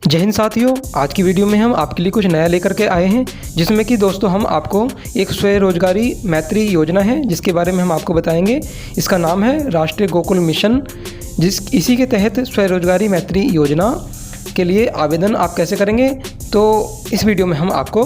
जय हिंद साथियों, आज की वीडियो में हम आपके लिए कुछ नया लेकर के आए हैं, जिसमें कि दोस्तों हम आपको एक स्वरोजगारी मैत्री योजना है जिसके बारे में हम आपको बताएंगे। इसका नाम है राष्ट्रीय गोकुल मिशन। इसी के तहत स्वरोजगारी मैत्री योजना के लिए आवेदन आप कैसे करेंगे, तो इस वीडियो में हम आपको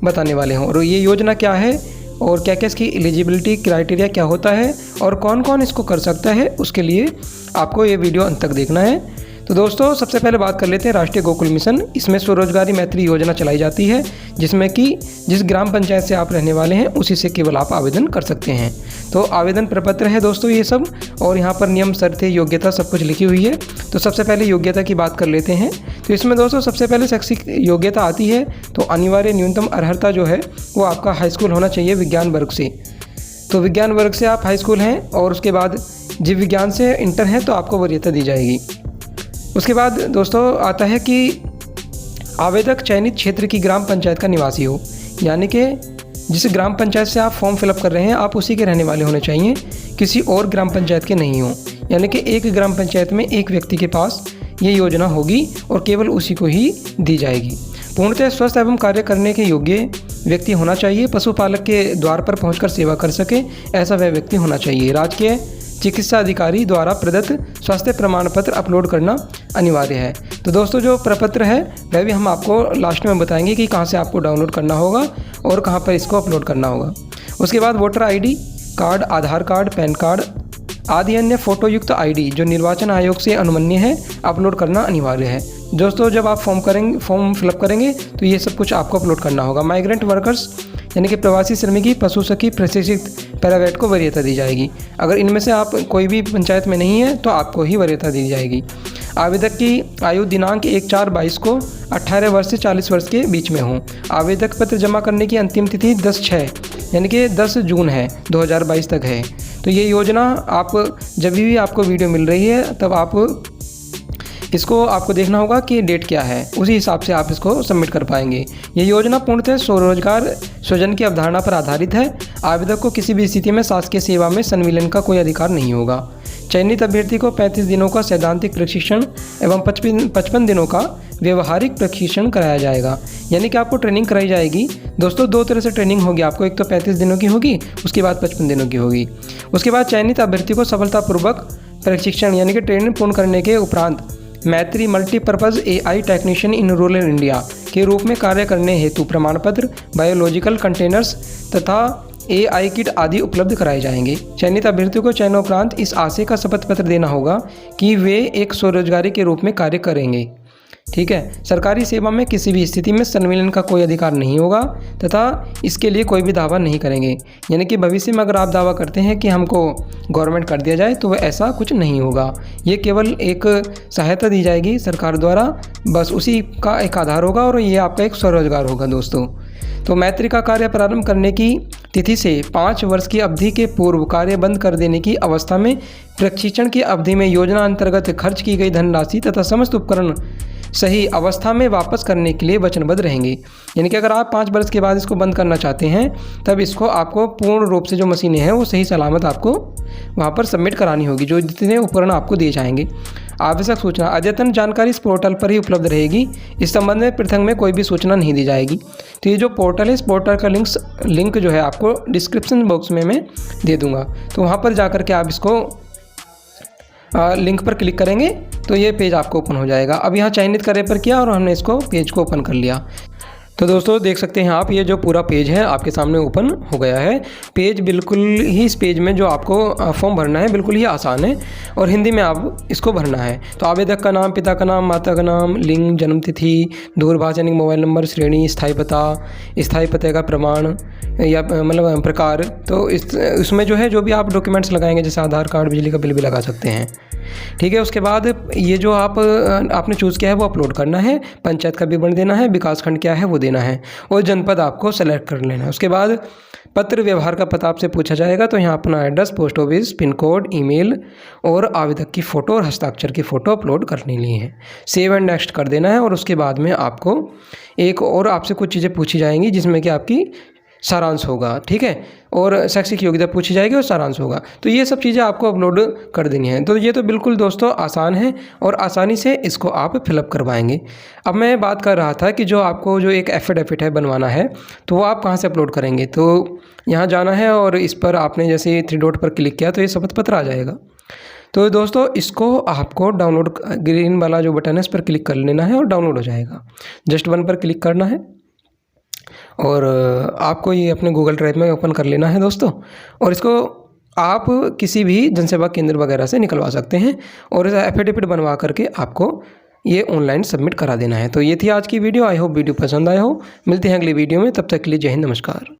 बताने वाले हैं। और ये योजना क्या है और क्या क्या इसकी एलिजिबिलिटी क्राइटेरिया क्या होता है और कौन कौन इसको कर सकता है, उसके लिए आपको ये वीडियो अंत तक देखना है। तो दोस्तों सबसे पहले बात कर लेते हैं राष्ट्रीय गोकुल मिशन। इसमें स्वरोजगारी मैत्री योजना चलाई जाती है, जिसमें कि जिस ग्राम पंचायत से आप रहने वाले हैं उसी से केवल आप आवेदन कर सकते हैं। तो आवेदन प्रपत्र है दोस्तों ये सब, और यहाँ पर नियम, शर्तें, योग्यता सब कुछ लिखी हुई है। तो सबसे पहले योग्यता की बात कर लेते हैं। तो इसमें दोस्तों सबसे पहले शैक्षिक योग्यता आती है। तो अनिवार्य न्यूनतम अर्हता जो है वो आपका हाई स्कूल होना चाहिए विज्ञान वर्ग से। तो विज्ञान वर्ग से आप हाई स्कूल हैं, और उसके बाद जीव विज्ञान से इंटर है तो आपको वरीयता दी जाएगी। उसके बाद दोस्तों आता है कि आवेदक चयनित क्षेत्र की ग्राम पंचायत का निवासी हो, यानी कि जिस ग्राम पंचायत से आप फॉर्म फिलअप कर रहे हैं आप उसी के रहने वाले होने चाहिए, किसी और ग्राम पंचायत के नहीं हो। यानी कि एक ग्राम पंचायत में एक व्यक्ति के पास ये योजना होगी और केवल उसी को ही दी जाएगी। पूर्णतः स्वस्थ एवं कार्य करने के योग्य व्यक्ति होना चाहिए। पशुपालक के द्वार पर पहुंचकर सेवा कर सके, ऐसा वह व्यक्ति होना चाहिए। राजकीय चिकित्सा अधिकारी द्वारा प्रदत्त स्वास्थ्य प्रमाण पत्र अपलोड करना अनिवार्य है। तो दोस्तों जो प्रपत्र है वह भी हम आपको लास्ट में बताएंगे कि कहाँ से आपको डाउनलोड करना होगा और कहाँ पर इसको अपलोड करना होगा। उसके बाद वोटर आईडी कार्ड, आधार कार्ड, पैन कार्ड आदि अन्य फोटोयुक्त आईडी जो निर्वाचन आयोग से अनुमन्य है अपलोड करना अनिवार्य है। दोस्तों जब आप फॉर्म फिलअप करेंगे तो ये सब कुछ आपको अपलोड करना होगा। माइग्रेंट वर्कर्स यानी कि प्रवासी श्रमिकी, पशु सखी, प्रशिक्षित पैरावेट को वरीयता दी जाएगी। अगर इनमें से आप कोई भी पंचायत में नहीं है तो आपको ही वरीयता दी जाएगी। आवेदक की आयु दिनांक 1/4/22 को 18 वर्ष से 40 वर्ष के बीच में हो। आवेदक पत्र जमा करने की अंतिम तिथि 10/6 यानी कि 10 जून है 2022 तक है। तो ये योजना आप जब भी आपको वीडियो मिल रही है तब आप इसको आपको देखना होगा कि डेट क्या है, उसी हिसाब से आप इसको सबमिट कर पाएंगे। ये योजना पूर्णतः स्वरोजगार सृजन की अवधारणा पर आधारित है। आवेदक को किसी भी स्थिति में शासकीय सेवा में संविलियन का कोई अधिकार नहीं होगा। चयनित अभ्यर्थी को 35 दिनों का सैद्धांतिक प्रशिक्षण एवं 55 दिनों का व्यवहारिक प्रशिक्षण कराया जाएगा। यानी कि आपको ट्रेनिंग कराई जाएगी। दोस्तों दो तरह से ट्रेनिंग होगी आपको, एक तो 35 दिनों की होगी, उसके बाद 55 दिनों की होगी। उसके बाद चयनित अभ्यर्थी को सफलतापूर्वक प्रशिक्षण यानी कि ट्रेनिंग पूर्ण करने के उपरांत मैत्री multipurpose AI technician in rural India के रूप में कार्य करने हेतु प्रमाण पत्र, बायोलॉजिकल कंटेनर्स तथा AI किट आदि उपलब्ध कराए जाएंगे। चयनित अभ्यर्थियों को चयनोपरांत इस आशय का शपथ पत्र देना होगा कि वे एक स्वरोजगारी के रूप में कार्य करेंगे। ठीक है। सरकारी सेवा में किसी भी स्थिति में संविलियन का कोई अधिकार नहीं होगा तथा इसके लिए कोई भी दावा नहीं करेंगे। यानी कि भविष्य में अगर आप दावा करते हैं कि हमको गवर्नमेंट कर दिया जाए तो वह ऐसा कुछ नहीं होगा। ये केवल एक सहायता दी जाएगी सरकार द्वारा, बस उसी का एक आधार होगा और ये आपका एक स्वरोजगार होगा दोस्तों। तो मैत्री का कार्य प्रारंभ करने की तिथि से 5 वर्ष की अवधि के पूर्व कार्य बंद कर देने की अवस्था में प्रशिक्षण की अवधि में योजना अंतर्गत खर्च की गई धनराशि तथा समस्त उपकरण सही अवस्था में वापस करने के लिए वचनबद्ध रहेंगे। यानी कि अगर आप 5 वर्ष के बाद इसको बंद करना चाहते हैं तब इसको आपको पूर्ण रूप से जो मशीनें हैं वो सही सलामत आपको वहाँ पर सबमिट करानी होगी, जो जितने उपकरण आपको दिए जाएंगे। आवश्यक सूचना अद्यतन जानकारी इस पोर्टल पर ही उपलब्ध रहेगी। इस संबंध में पृथक में कोई भी सूचना नहीं दी जाएगी। तो ये जो पोर्टल है इस पोर्टल का लिंक जो है आपको डिस्क्रिप्शन बॉक्स में मैं दे दूँगा, तो वहाँ पर जा कर के आप इसको लिंक पर क्लिक करेंगे तो ये पेज आपको ओपन हो जाएगा। अब यहाँ चयनित करे पर किया और हमने इसको पेज को ओपन कर लिया। तो दोस्तों देख सकते हैं आप, ये जो पूरा पेज है आपके सामने ओपन हो गया है। पेज बिल्कुल ही, इस पेज में जो आपको फॉर्म भरना है बिल्कुल ही आसान है और हिंदी में आप इसको भरना है। तो आवेदक का नाम, पिता का नाम, माता का नाम, लिंग, जन्मतिथि, दूरभाष यानी मोबाइल नंबर, श्रेणी, स्थायी पता, स्थायी पते का प्रमाण या मतलब प्रकार। तो इसमें जो है जो भी आप डॉक्यूमेंट्स लगाएंगे जैसे आधार कार्ड, बिजली का बिल भी लगा सकते हैं। ठीक है। उसके बाद ये जो आपने चूज़ किया है वो अपलोड करना है, पंचायत का विवरण देना है, विकास खंड क्या है वो देना है और जनपद आपको सेलेक्ट कर लेना है। उसके बाद पत्र व्यवहार का पता आपसे पूछा जाएगा, तो यहाँ अपना address, post office, pin code, email और आवेदक की फ़ोटो और हस्ताक्षर की फ़ोटो अपलोड करनी ली है। सेव एंड नेक्स्ट कर देना है। और उसके बाद में आपको एक और आपसे कुछ चीज़ें पूछी जाएंगी जिसमें कि आपकी सारांश होगा। ठीक है। और शैक्षिक योग्यता पूछी जाएगी और सारांश होगा। तो ये सब चीज़ें आपको अपलोड कर देनी है। तो ये तो बिल्कुल दोस्तों आसान है और आसानी से इसको आप फिलअप करवाएंगे। अब मैं बात कर रहा था कि जो आपको जो एक एफिडेविट है बनवाना है, तो वो आप कहाँ से अपलोड करेंगे। तो यहाँ जाना है और इस पर आपने जैसे 3 डॉट पर क्लिक किया तो ये शपथ पत्र आ जाएगा। तो दोस्तों इसको आपको डाउनलोड, ग्रीन वाला जो बटन है इस पर क्लिक कर लेना है और डाउनलोड हो जाएगा। जस्ट 1 पर क्लिक करना है और आपको ये अपने गूगल ड्राइव में ओपन कर लेना है दोस्तों। और इसको आप किसी भी जनसेवा केंद्र वगैरह से निकलवा सकते हैं और इस एफिडेविट बनवा करके आपको ये ऑनलाइन सबमिट करा देना है। तो ये थी आज की वीडियो। आई होप वीडियो पसंद आया हो। मिलते हैं अगली वीडियो में, तब तक के लिए जय हिंद, नमस्कार।